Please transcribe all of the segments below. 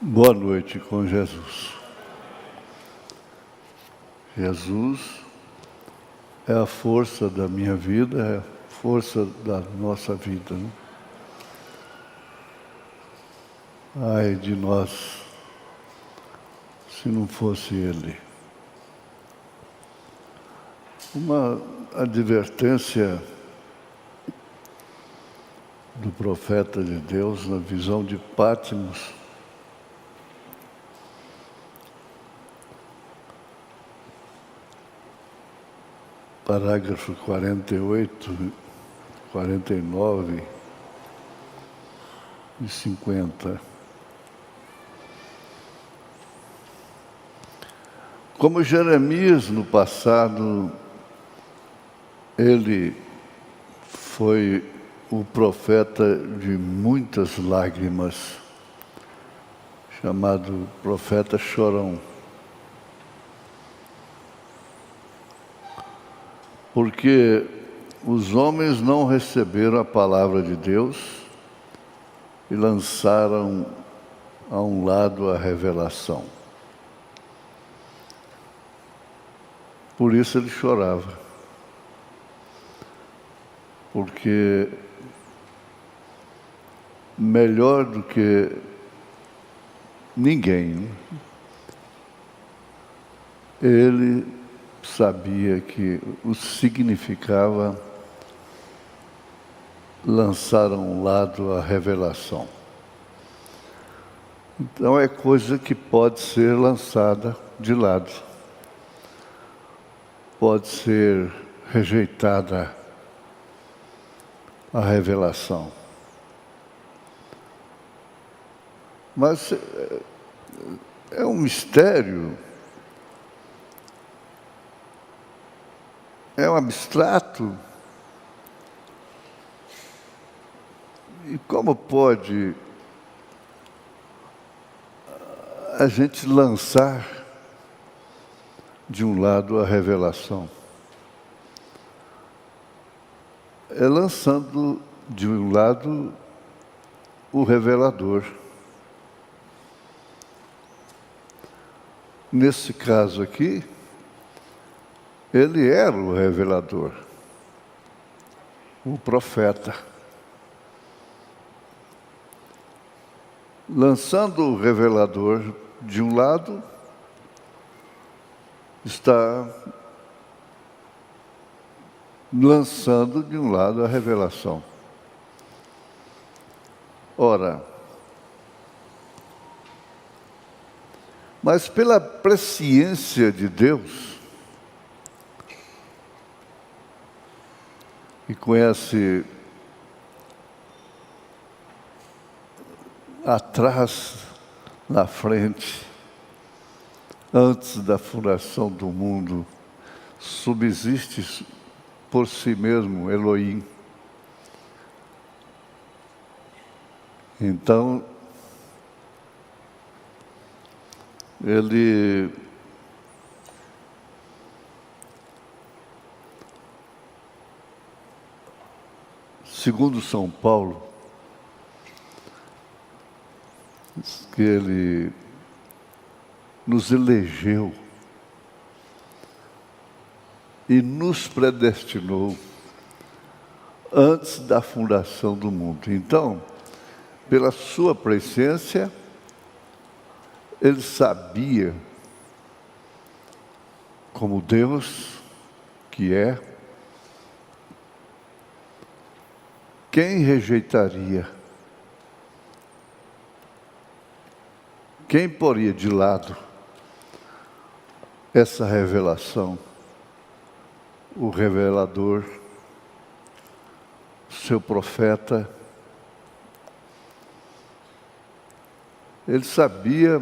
Boa noite com Jesus. Jesus é a força da minha vida, é a força da nossa vida, né? Ai de nós, se não fosse Ele. Uma advertência do profeta de Deus na visão de Pátimos, parágrafo 48, 49 e 50. Como Jeremias no passado, ele foi o profeta de muitas lágrimas, chamado profeta chorão. Porque os homens não receberam a palavra de Deus e lançaram a um lado a revelação. Por isso ele chorava. Porque melhor do que ninguém, ele sabia que o significava lançar a um lado a revelação. Então é coisa que pode ser lançada de lado, pode ser rejeitada a revelação. Mas é um mistério, é um abstrato. E como pode a gente lançar de um lado a revelação? É lançando de um lado o revelador. Nesse caso aqui, ele era o revelador, o profeta. Lançando o revelador de um lado, está lançando de um lado a revelação. Ora, mas pela presciência de Deus, que conhece atrás, na frente, antes da fundação do mundo, subsiste por si mesmo Elohim. Então, ele segundo São Paulo, que ele nos elegeu e nos predestinou antes da fundação do mundo. Então, pela sua presciência, ele sabia, como Deus que é, quem rejeitaria, quem poria de lado essa revelação, o revelador, seu profeta. Ele sabia,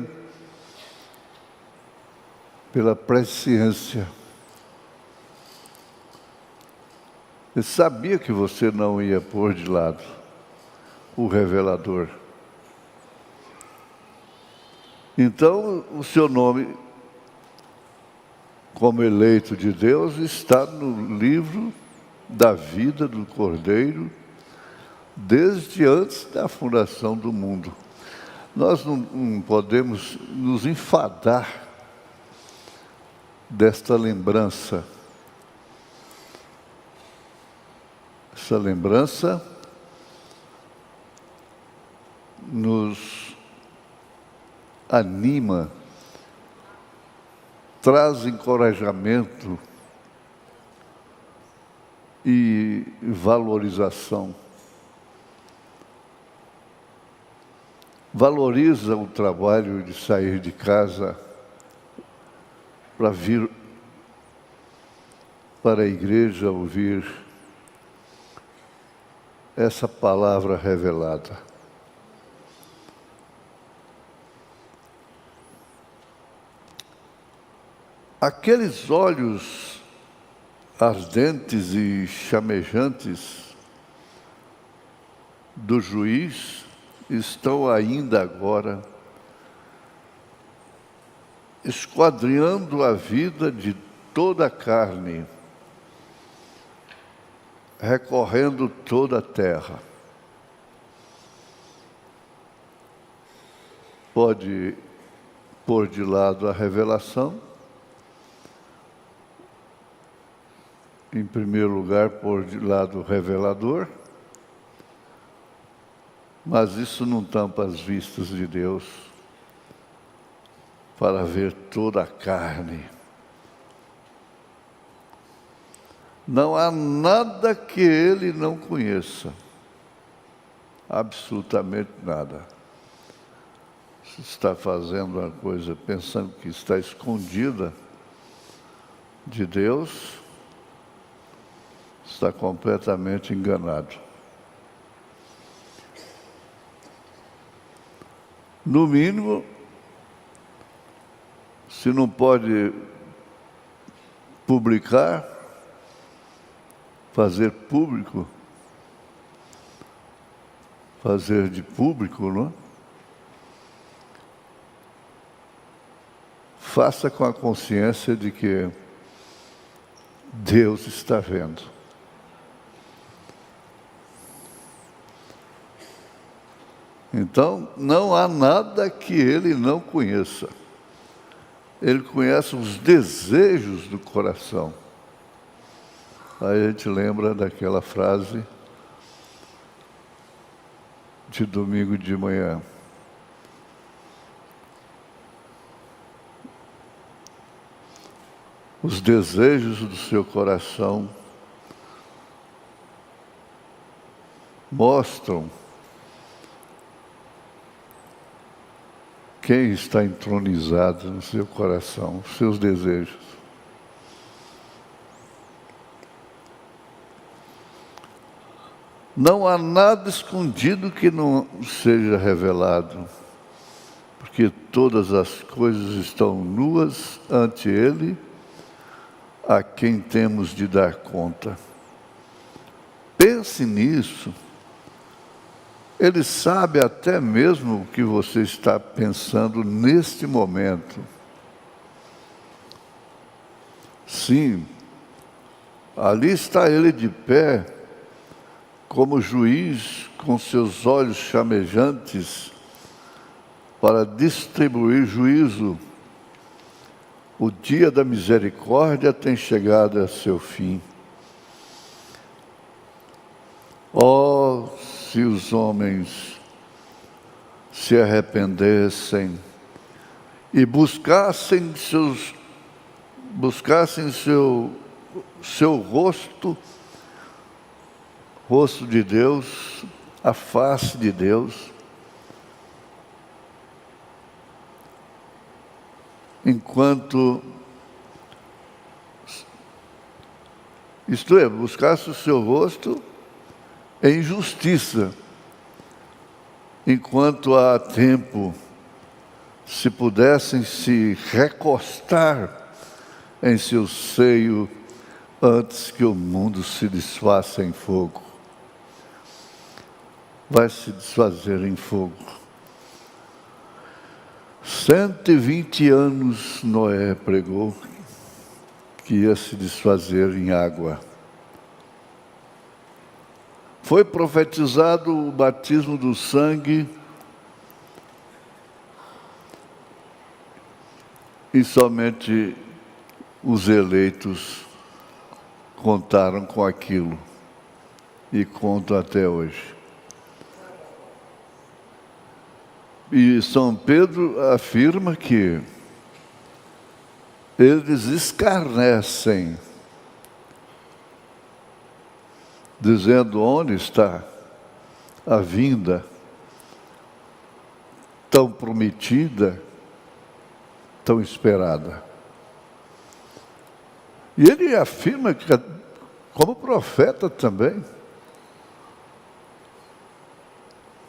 pela presciência, ele sabia que você não ia pôr de lado o revelador. Então, o seu nome, como eleito de Deus, está no livro da vida do Cordeiro, desde antes da fundação do mundo. Nós não podemos nos enfadar desta lembrança. Essa lembrança nos anima, traz encorajamento e valorização. Valoriza o trabalho de sair de casa para vir para a igreja ouvir essa palavra revelada. Aqueles olhos ardentes e chamejantes do juiz estão ainda agora esquadrinhando a vida de toda a carne, recorrendo toda a terra. Pode pôr de lado a revelação, em primeiro lugar, pôr de lado o revelador, mas isso não tampa as vistas de Deus para ver toda a carne. Não há nada que ele não conheça, absolutamente nada. Se está fazendo uma coisa pensando que está escondida de Deus, está completamente enganado. No mínimo, se não pode publicar, fazer público, fazer de público, não é? Faça com a consciência de que Deus está vendo. Então, não há nada que ele não conheça. Ele conhece os desejos do coração. Aí a gente lembra daquela frase de domingo de manhã. Os desejos do seu coração mostram quem está entronizado no seu coração, os seus desejos. Não há nada escondido que não seja revelado, porque todas as coisas estão nuas ante Ele, a quem temos de dar conta. Pense nisso. Ele sabe até mesmo o que você está pensando neste momento. Sim, ali está Ele de pé, como juiz, com seus olhos chamejantes, para distribuir juízo. O dia da misericórdia tem chegado a seu fim. Oh, se os homens se arrependessem e buscassem seu rosto de Deus, a face de Deus, enquanto, isto é, buscasse o seu rosto em justiça, enquanto há tempo, se pudessem se recostar em seu seio antes que o mundo se desfaça em fogo. Vai se desfazer em fogo. 120 anos Noé pregou que ia se desfazer em água. Foi profetizado o batismo do sangue e somente os eleitos contaram com aquilo e contam até hoje. E São Pedro afirma que eles escarnecem, dizendo: onde está a vinda tão prometida, tão esperada? E ele afirma que, como profeta também,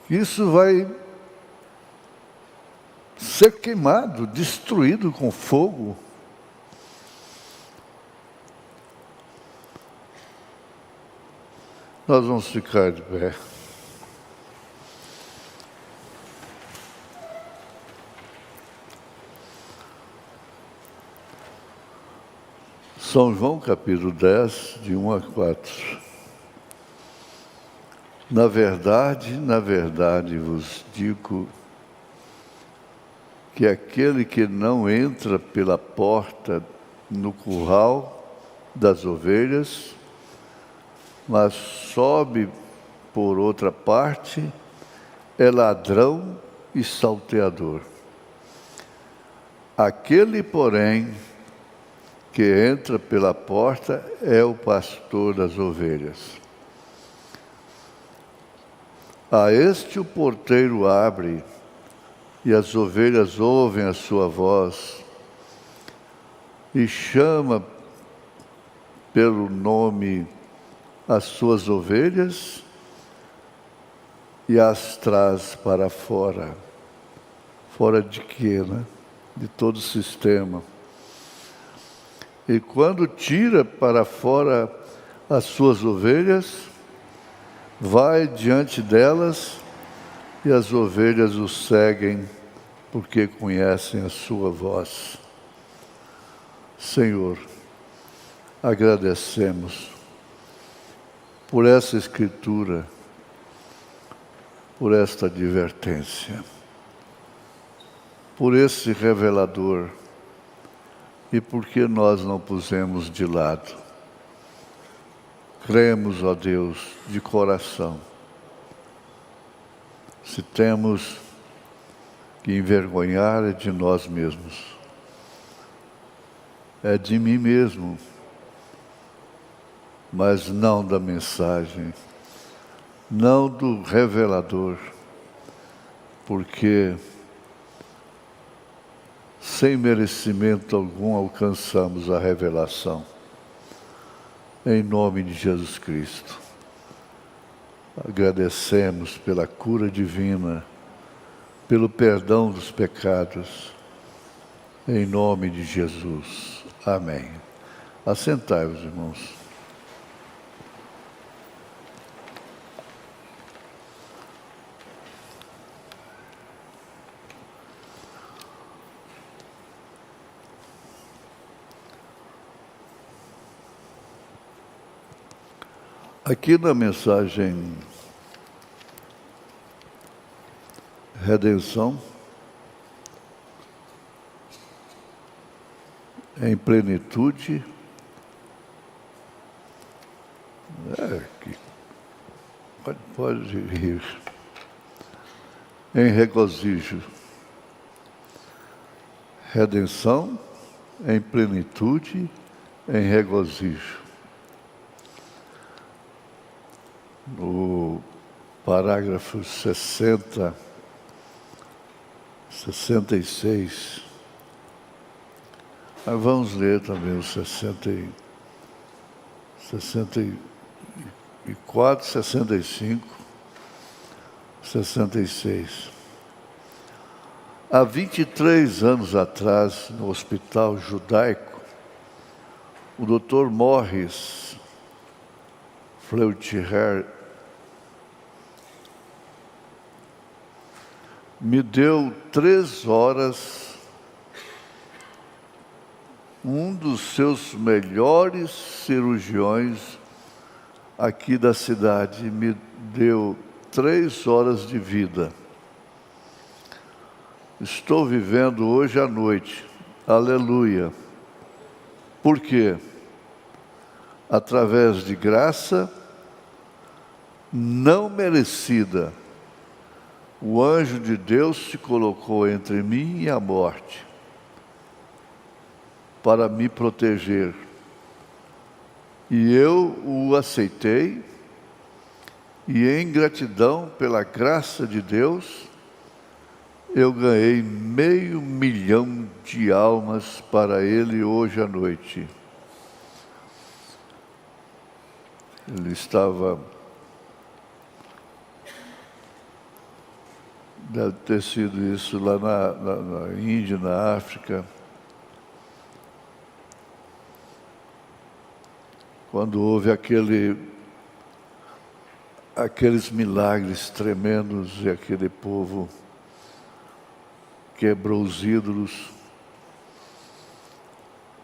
que isso vai ser queimado, destruído com fogo. Nós vamos ficar de pé. São João capítulo 10, de 1 a 4. Na verdade vos digo que aquele que não entra pela porta no curral das ovelhas, mas sobe por outra parte, é ladrão e salteador. Aquele, porém, que entra pela porta é o pastor das ovelhas. A este o porteiro abre, e as ovelhas ouvem a sua voz, e chama pelo nome as suas ovelhas e as traz para fora. Fora de quê, né? De todo o sistema. E quando tira para fora as suas ovelhas, vai diante delas, e as ovelhas o seguem, porque conhecem a sua voz. Senhor, agradecemos por essa escritura, por esta advertência, por esse revelador, e porque nós não pusemos de lado. Cremos, ó Deus, de coração. Se temos que envergonhar, é de nós mesmos. É de mim mesmo, mas não da mensagem, não do revelador, porque sem merecimento algum alcançamos a revelação. Em nome de Jesus Cristo. Agradecemos pela cura divina, pelo perdão dos pecados, em nome de Jesus. Amém. Assentai-vos, irmãos. Aqui na mensagem Redenção em plenitude, pode rir, em regozijo. Redenção em plenitude, em regozijo. No parágrafo 60, 66, mas vamos ler também o 64, 65, 66. Há 23 anos atrás, no Hospital Judaico, o Dr. Morris Fleutier me deu 3 horas, um dos seus melhores cirurgiões aqui da cidade me deu 3 horas de vida. Estou vivendo hoje à noite Aleluia. Por quê? Através de graça não merecida, o anjo de Deus se colocou entre mim e a morte, para me proteger. E eu o aceitei, e em gratidão pela graça de Deus, eu ganhei 500.000 de almas para Ele hoje à noite. Ele estava, deve ter sido isso lá na Índia, na África, quando houve aqueles milagres tremendos e aquele povo quebrou os ídolos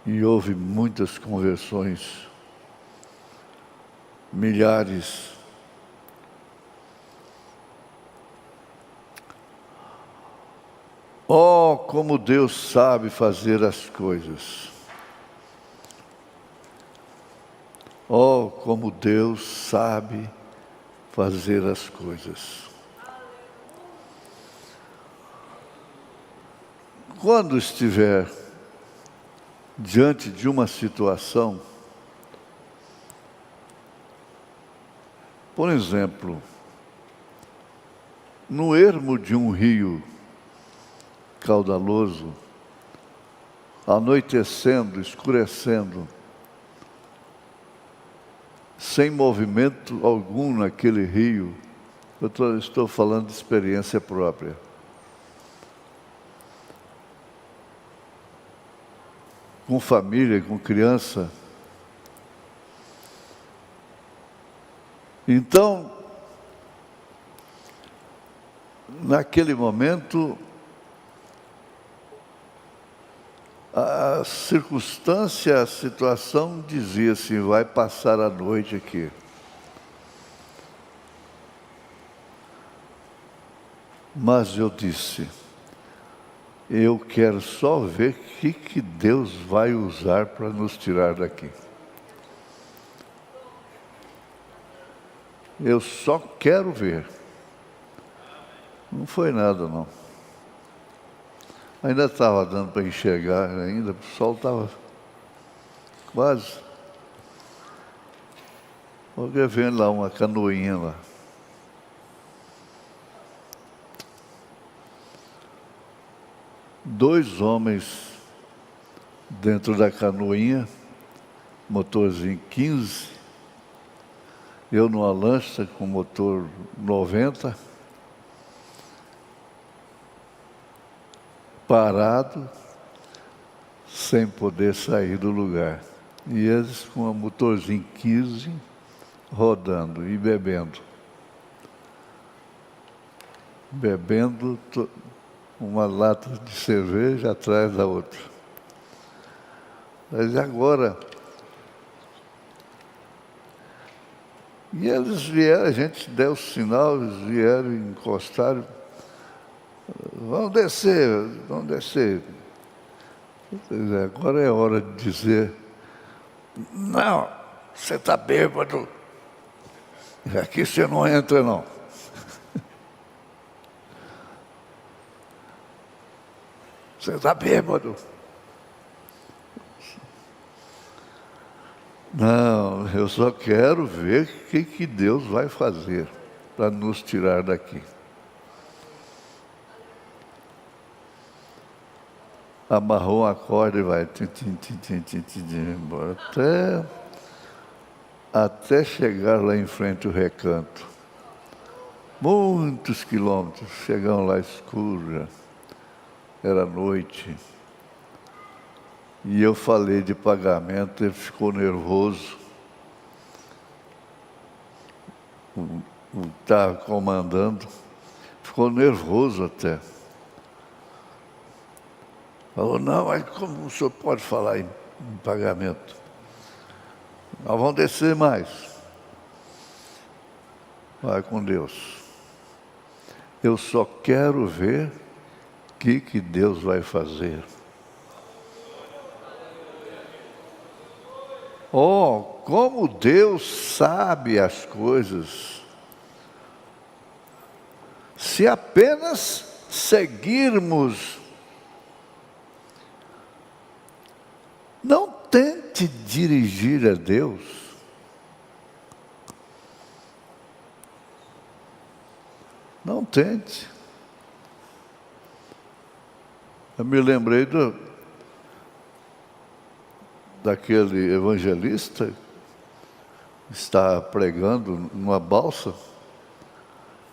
e houve muitas conversões, milhares. Oh, como Deus sabe fazer as coisas. Oh, como Deus sabe fazer as coisas. Quando estiver diante de uma situação, por exemplo, no ermo de um rio caudaloso, anoitecendo, escurecendo, sem movimento algum naquele rio, eu estou falando de experiência própria. Com família, com criança. Então, naquele momento, a circunstância, a situação dizia assim, vai passar a noite aqui. Mas eu disse, eu quero só ver o que Deus vai usar para nos tirar daqui. Eu só quero ver. Não foi nada, não. Ainda estava dando para enxergar, ainda, o sol estava quase. Alguém vendo lá uma canoinha lá. Dois homens dentro da canoinha, motorzinho 15, eu numa lancha com motor 90, parado, sem poder sair do lugar. E eles com a motorzinho 15, rodando e bebendo. Bebendo uma lata de cerveja atrás da outra. Mas agora... E eles vieram, a gente deu o sinal, eles vieram e encostaram. Vão descer, vão descer. Agora é hora de dizer, não, você está bêbado. Aqui você não entra, não. Você está bêbado. Não, eu só quero ver o que Deus vai fazer para nos tirar daqui. Amarrou uma corda e vai embora até chegar lá em frente ao recanto. Muitos quilômetros, chegamos lá escuro, era noite. E eu falei de pagamento, ele ficou nervoso. O que estava comandando ficou nervoso até. Falou, não, mas como o senhor pode falar em pagamento? Nós vamos descer mais. Vai com Deus. Eu só quero ver o que Deus vai fazer. Oh, como Deus sabe as coisas, se apenas seguirmos. Não tente dirigir a Deus. Não tente. Eu me lembrei daquele evangelista que está pregando numa balsa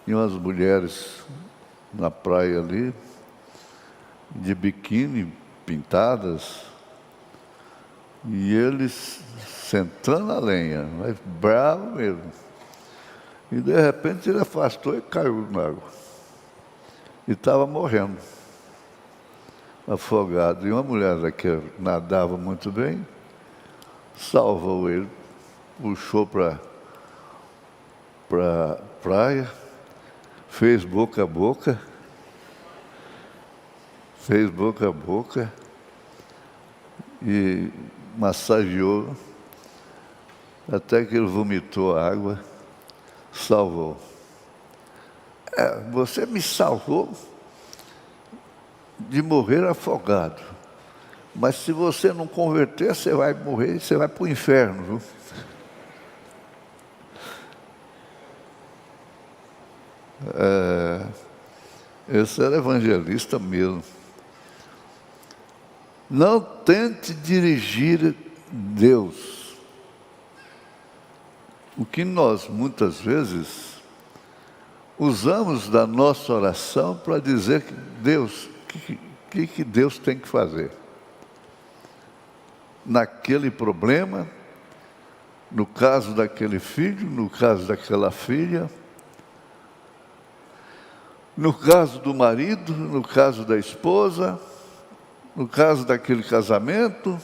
e umas mulheres na praia ali, de biquíni, pintadas, e eles sentando a lenha, mas bravo mesmo. E de repente ele afastou e caiu na água. E estava morrendo, afogado. E uma mulher que nadava muito bem, salvou ele, puxou para a praia, fez boca a boca, e massageou, até que ele vomitou a água, salvou. Você me salvou de morrer afogado, mas se você não converter, você vai morrer, você vai para o inferno, viu? Esse era evangelista mesmo. Não tente dirigir Deus. O que nós, muitas vezes, usamos da nossa oração para dizer que Deus, que Deus tem que fazer. Naquele problema, no caso daquele filho, no caso daquela filha, no caso do marido, no caso da esposa, no caso daquele casamento,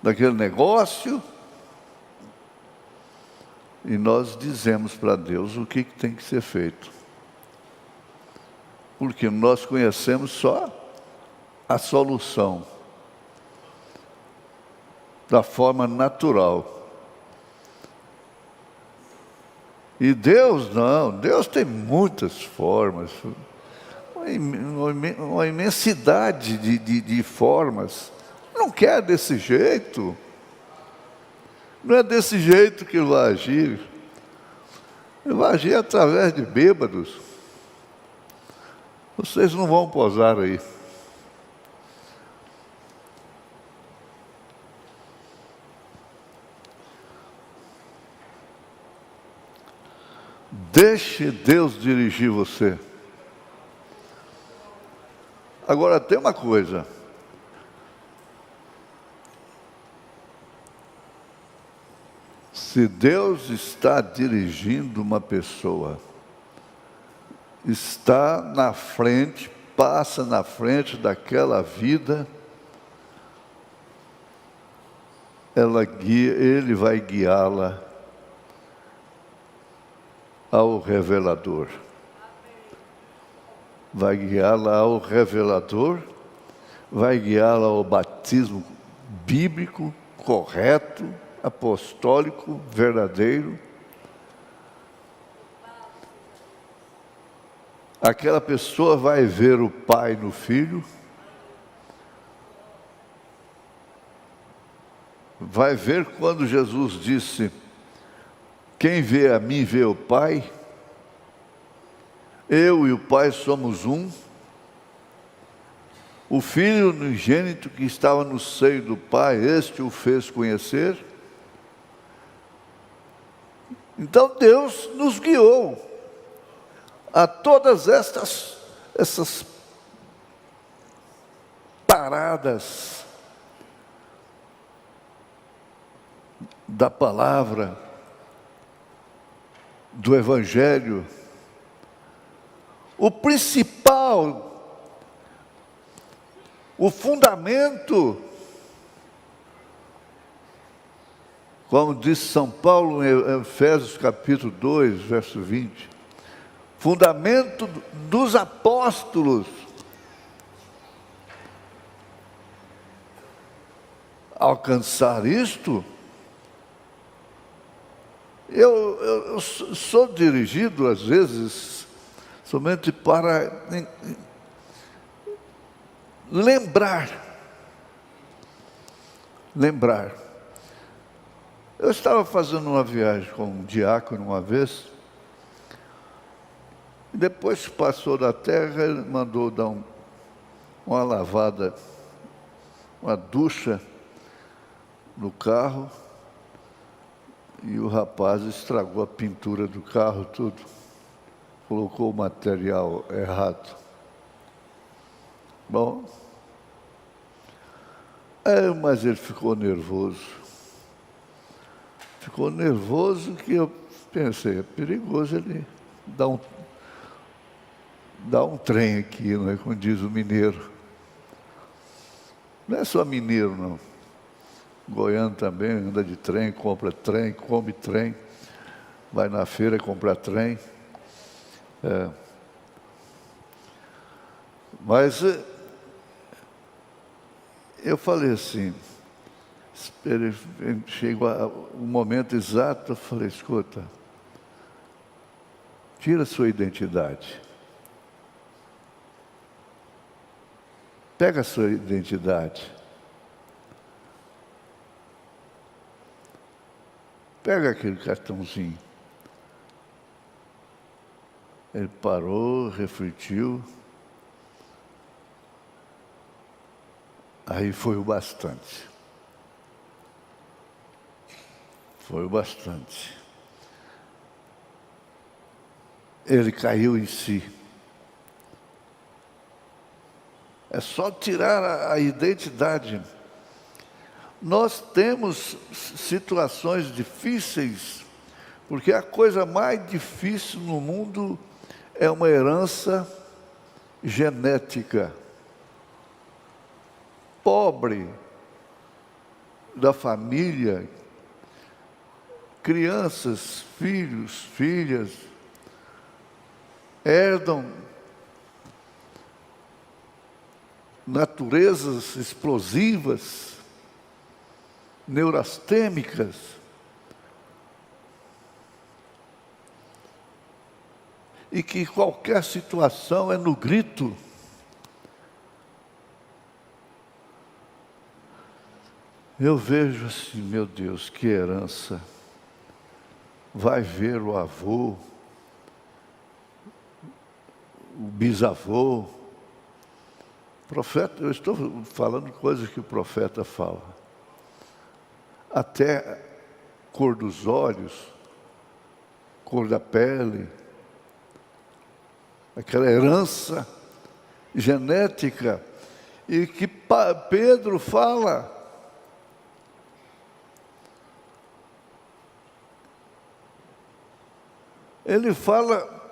daquele negócio. E nós dizemos para Deus o que tem que ser feito. Porque nós conhecemos só a solução, da forma natural. E Deus não, Deus tem muitas formas, uma imensidade de formas. Não quer desse jeito. Não é desse jeito que Ele vai agir. Ele vai agir através de bêbados. Vocês não vão posar aí. Deixe Deus dirigir você. Agora tem uma coisa. Se Deus está dirigindo uma pessoa, está na frente, passa na frente daquela vida, Ele vai guiá-la ao revelador. Vai guiá-la ao revelador, vai guiá-la ao batismo bíblico, correto, apostólico, verdadeiro. Aquela pessoa vai ver o Pai no Filho, vai ver quando Jesus disse: quem vê a mim vê o Pai, eu e o Pai somos um. O Filho unigênito que estava no seio do Pai, este o fez conhecer. Então Deus nos guiou a todas essas paradas da palavra, do Evangelho. O principal, o fundamento, como diz São Paulo em Efésios capítulo 2, verso 20, fundamento dos apóstolos, alcançar isto, eu sou dirigido, às vezes, somente para lembrar. Eu estava fazendo uma viagem com um diácono uma vez, e depois que passou da terra, ele mandou dar uma lavada, uma ducha no carro, e o rapaz estragou a pintura do carro, tudo. Colocou o material errado. Bom, mas ele ficou nervoso. Ficou nervoso que eu pensei, é perigoso ele dar um trem aqui, não é como diz o mineiro. Não é só mineiro, não. Goiano também anda de trem, compra trem, come trem, vai na feira comprar trem. Mas eu falei assim, chegou o momento exato, eu falei, escuta, tira a sua identidade. Pega a sua identidade. Pega aquele cartãozinho. Ele parou, refletiu. Aí foi o bastante. Foi o bastante. Ele caiu em si. É só tirar a identidade. Nós temos situações difíceis, porque a coisa mais difícil no mundo é uma herança genética. Pobre da família, crianças, filhos, filhas, herdam naturezas explosivas, neurastêmicas. E que qualquer situação é no grito. Eu vejo assim, meu Deus, que herança. Vai ver o avô, o bisavô. Profeta, eu estou falando coisas que o profeta fala. Até cor dos olhos, cor da pele, aquela herança genética, e que Pedro fala. Ele fala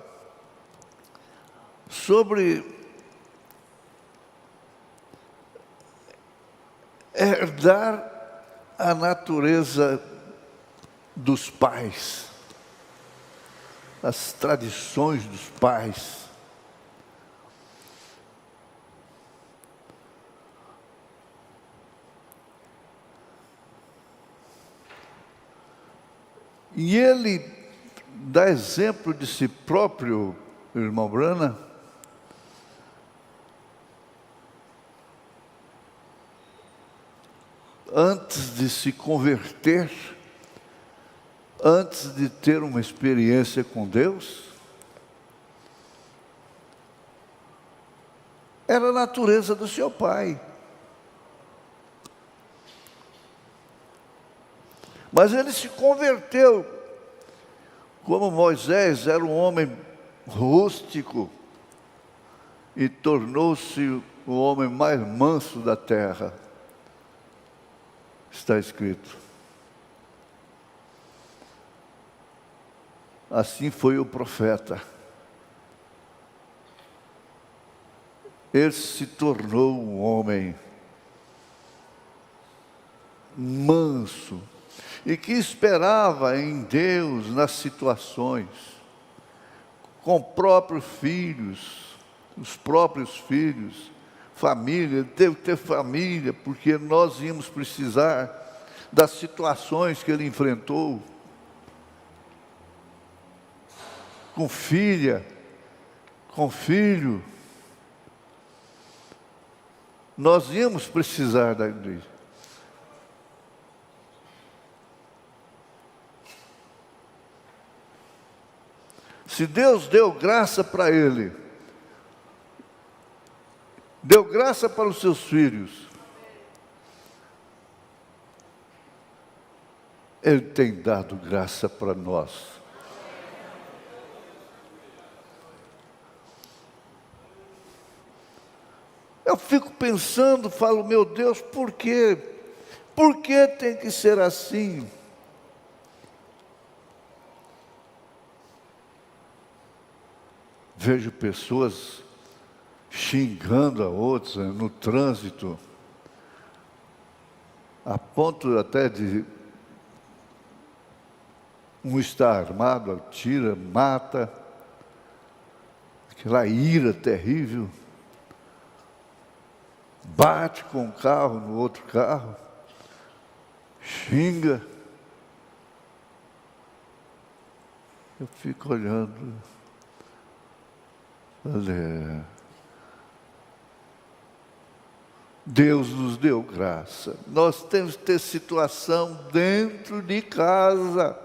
sobre herdar a natureza dos pais, as tradições dos pais. E ele dá exemplo de si próprio, irmão Brana, antes de se converter, antes de ter uma experiência com Deus, era a natureza do seu pai. Mas ele se converteu. Como Moisés era um homem rústico e tornou-se o homem mais manso da terra. Está escrito. Assim foi o profeta. Ele se tornou um homem manso e que esperava em Deus nas situações, com próprios filhos, os próprios filhos, família, ele teve que ter família, porque nós íamos precisar das situações que ele enfrentou, com filha, com filho. Nós íamos precisar da igreja. Se Deus deu graça para ele, deu graça para os seus filhos, Ele tem dado graça para nós. Eu fico pensando, falo, meu Deus, por quê? Por que tem que ser assim? Vejo pessoas xingando a outras no trânsito, a ponto até de um estar armado, atira, mata, aquela ira terrível, bate com um carro no outro carro, xinga. Eu fico olhando, olha, Deus nos deu graça. Nós temos que ter situação dentro de casa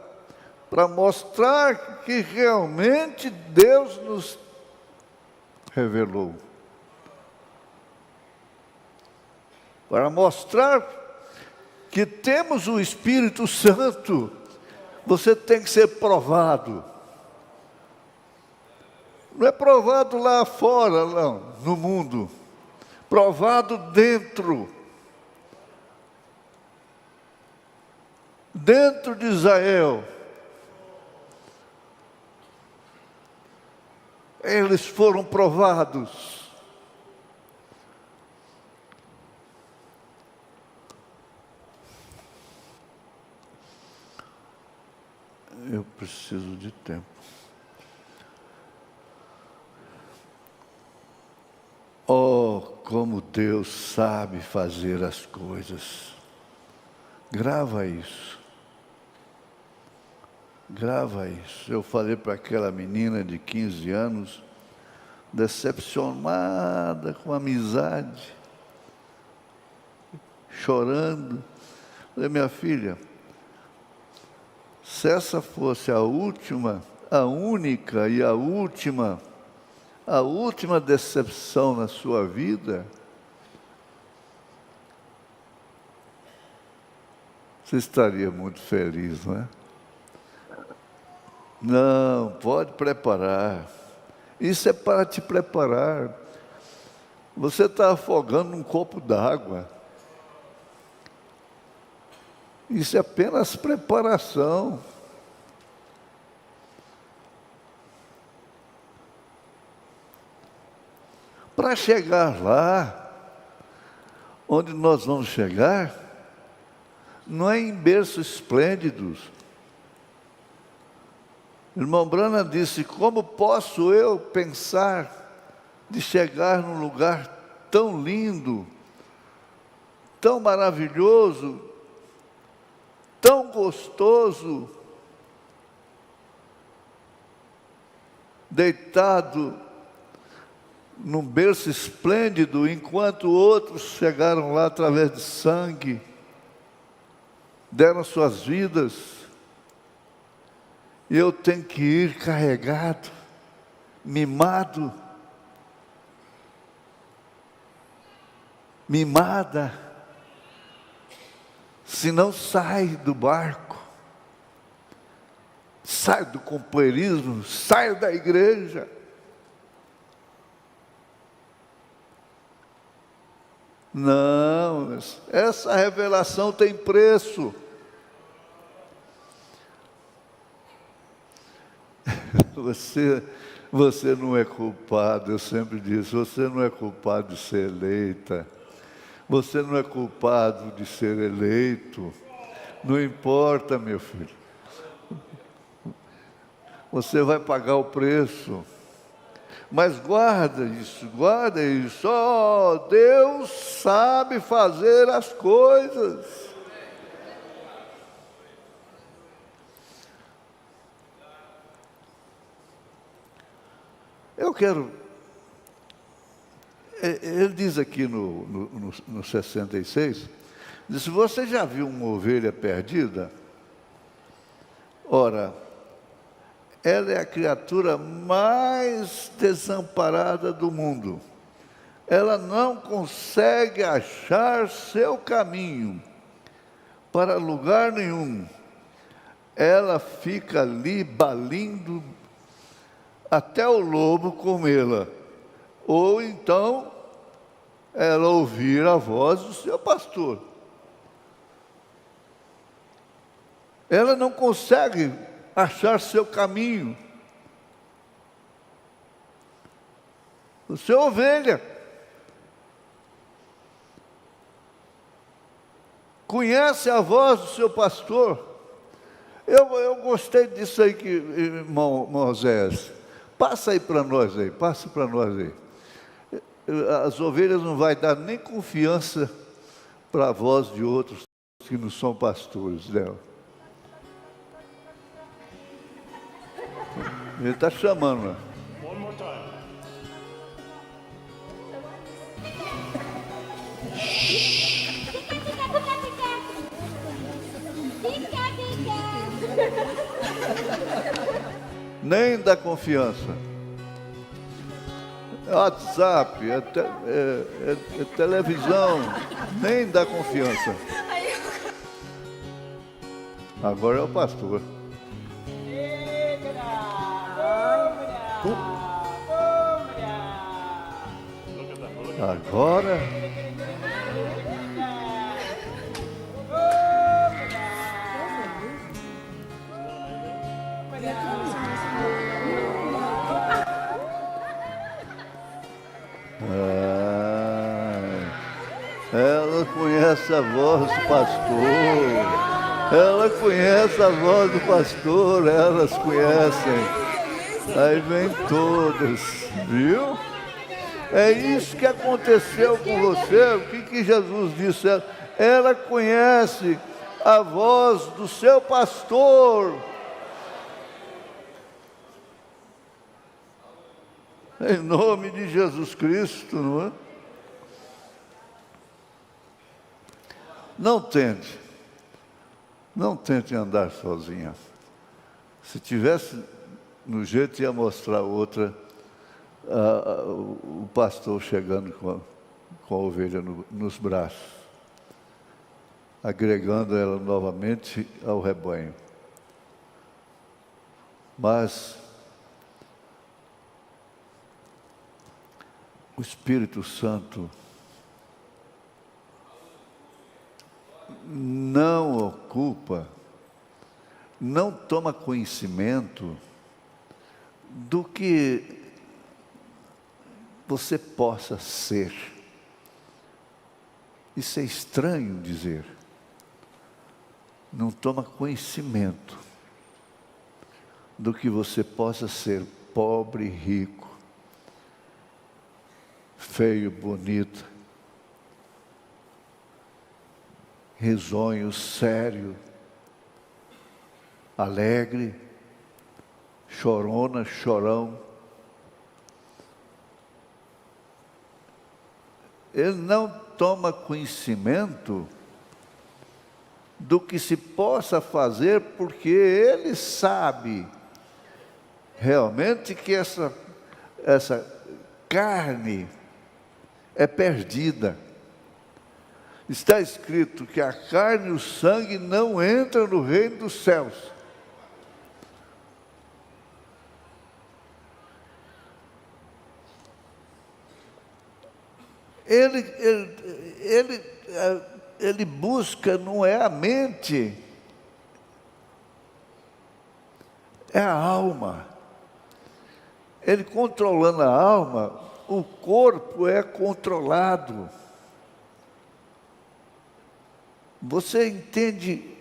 para mostrar que realmente Deus nos revelou. Para mostrar que temos o Espírito Santo, você tem que ser provado. Não é provado lá fora, não, no mundo. Provado dentro. Dentro de Israel. Eles foram provados. Eu preciso de tempo. Oh, como Deus sabe fazer as coisas. Grava isso. Grava isso. Eu falei para aquela menina de 15 anos, decepcionada com a amizade, chorando. Falei, minha filha, se essa fosse a última, a única e a última decepção na sua vida, você estaria muito feliz, não é? Não, pode preparar. Isso é para te preparar. Você está afogando num copo d'água. Isso é apenas preparação. Para chegar lá, onde nós vamos chegar, não é em berços esplêndidos. O irmão Branham disse, como posso eu pensar de chegar num lugar tão lindo, tão maravilhoso, tão gostoso, deitado num berço esplêndido, enquanto outros chegaram lá através de sangue, deram suas vidas, e eu tenho que ir carregado, mimado, mimada, se não sai do barco, sai do companheirismo, sai da igreja. Não, essa revelação tem preço. Você não é culpado, eu sempre disse, você não é culpado de ser eleita. Você não é culpado de ser eleito. Não importa, meu filho. Você vai pagar o preço. Mas guarda isso, guarda isso. Oh, Deus sabe fazer as coisas. Eu quero... Ele diz aqui no 66, diz, você já viu uma ovelha perdida? Ora, ela é a criatura mais desamparada do mundo. Ela não consegue achar seu caminho para lugar nenhum. Ela fica ali balindo até o lobo comê-la. Ou então, ela ouvir a voz do seu pastor. Ela não consegue achar seu caminho. Você é ovelha. Conhece a voz do seu pastor. Eu gostei disso aí, que, irmão Moisés. Passa aí para nós aí, passa para nós aí. As ovelhas não vai dar nem confiança para a voz de outros que não são pastores dela. Ele está chamando, né? One more time. Nem dá confiança. É WhatsApp, é televisão, nem dá confiança. Agora é o pastor. Agora... ela conhece a voz do pastor. Ela conhece a voz do pastor, elas conhecem. Aí vem todas, viu? É isso que aconteceu com você. O que Jesus disse? Ela conhece a voz do seu pastor. Em nome de Jesus Cristo, não é? Não tente andar sozinha. Se tivesse no jeito, ia mostrar outra, o pastor chegando com a ovelha nos braços, agregando ela novamente ao rebanho. Mas o Espírito Santo não ocupa, não toma conhecimento do que você possa ser. Isso é estranho dizer. Não toma conhecimento do que você possa ser, pobre, rico, feio, bonito, risonho, sério, alegre, chorona, chorão. Ele não toma conhecimento do que se possa fazer, porque ele sabe realmente que essa carne é perdida. Está escrito que a carne e o sangue não entram no reino dos céus. Ele busca, não é a mente, é a alma. Ele controlando a alma, o corpo é controlado. Você entende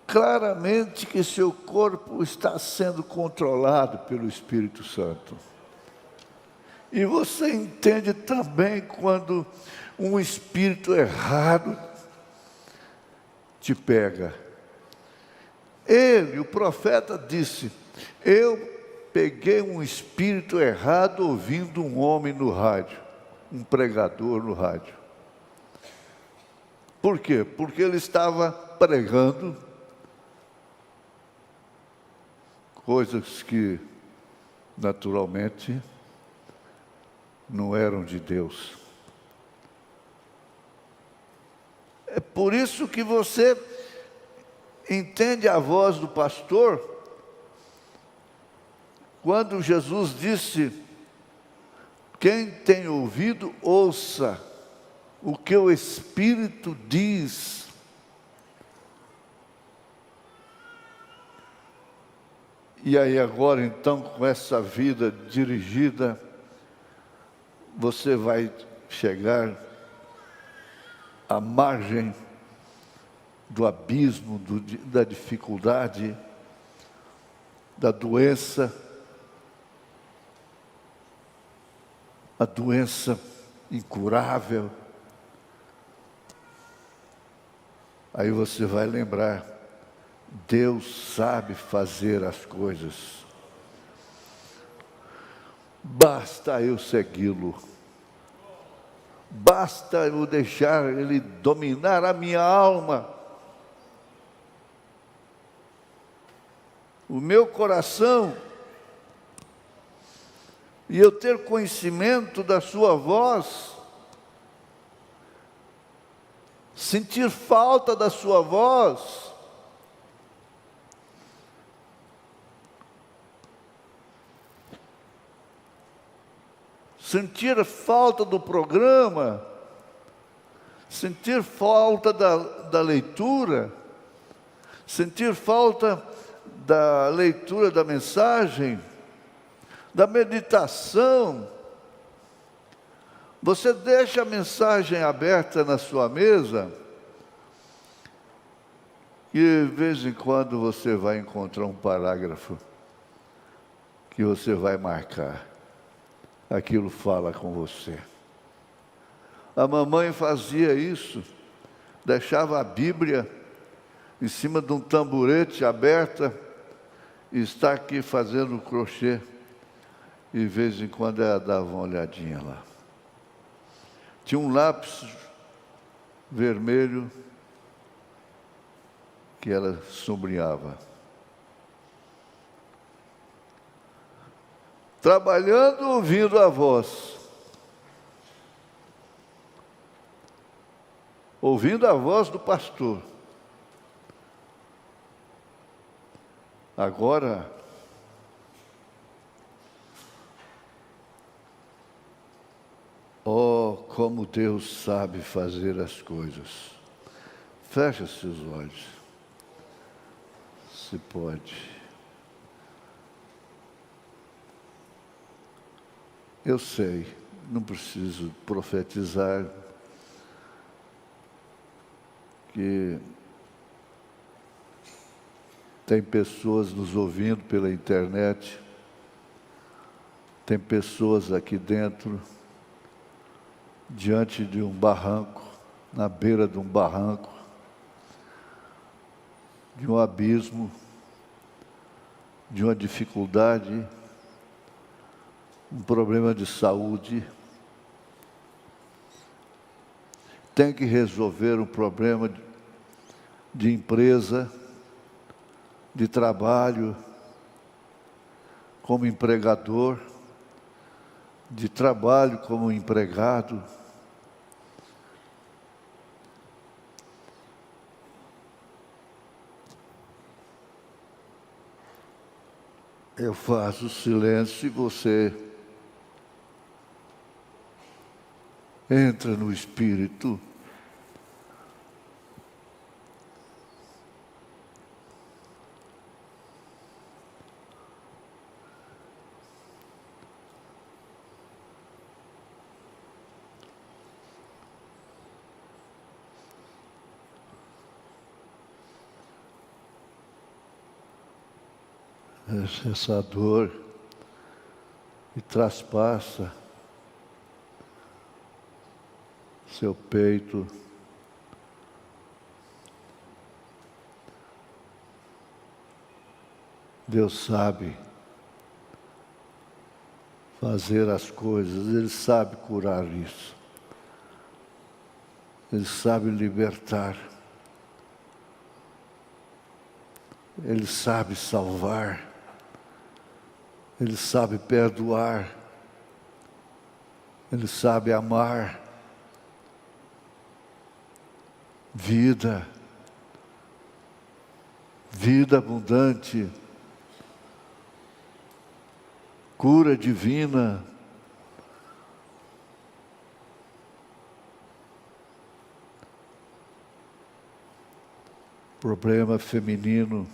claramente que seu corpo está sendo controlado pelo Espírito Santo. E você entende também quando um espírito errado te pega. Ele, o profeta, disse: eu peguei um espírito errado ouvindo um homem no rádio, um pregador no rádio. Por quê? Porque ele estava pregando coisas que, naturalmente, não eram de Deus. É por isso que você entende a voz do pastor, quando Jesus disse: quem tem ouvido, ouça o que o Espírito diz. E aí agora então, com essa vida dirigida, você vai chegar à margem do abismo, da dificuldade, da doença, a doença incurável. Aí você vai lembrar: Deus sabe fazer as coisas. Basta eu segui-lo. Basta eu deixar Ele dominar a minha alma, o meu coração, e eu ter conhecimento da sua voz, sentir falta da sua voz, sentir falta do programa, sentir falta da leitura, sentir falta da leitura da mensagem, da meditação. Você deixa a mensagem aberta na sua mesa, e de vez em quando você vai encontrar um parágrafo que você vai marcar. Aquilo fala com você. A mamãe fazia isso, deixava a Bíblia em cima de um tamborete aberta, e está aqui fazendo crochê, e de vez em quando ela dava uma olhadinha lá. Tinha um lápis vermelho que ela sublinhava. Trabalhando, ouvindo a voz. Ouvindo a voz do pastor. Agora, oh, como Deus sabe fazer as coisas. Feche seus olhos, se pode. Eu sei, não preciso profetizar que tem pessoas nos ouvindo pela internet, tem pessoas aqui dentro, diante de um barranco, na beira de um barranco, de um abismo, de uma dificuldade, um problema de saúde, tem que resolver um problema de empresa, de trabalho, como empregador, de trabalho como empregado. Eu faço silêncio e você entra no Espírito. Essa dor que traspassa seu peito. Deus sabe fazer as coisas, Ele sabe curar isso. Ele sabe libertar. Ele sabe salvar. Ele sabe perdoar. Ele sabe amar. Vida. Vida abundante. Cura divina. Problema feminino.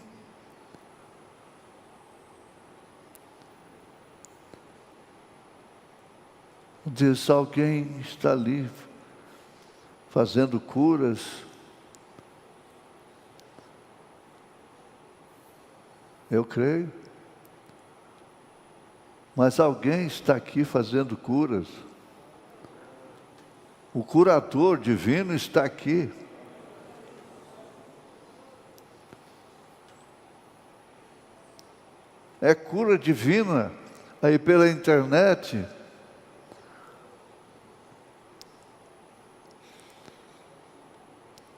Diz, alguém está ali fazendo curas. Eu creio. Mas alguém está aqui fazendo curas. O curador divino está aqui. É cura divina aí pela internet.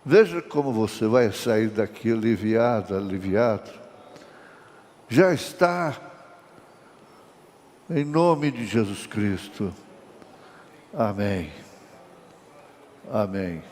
Veja como você vai sair daqui aliviado, aliviado. Já está, em nome de Jesus Cristo. Amém. Amém.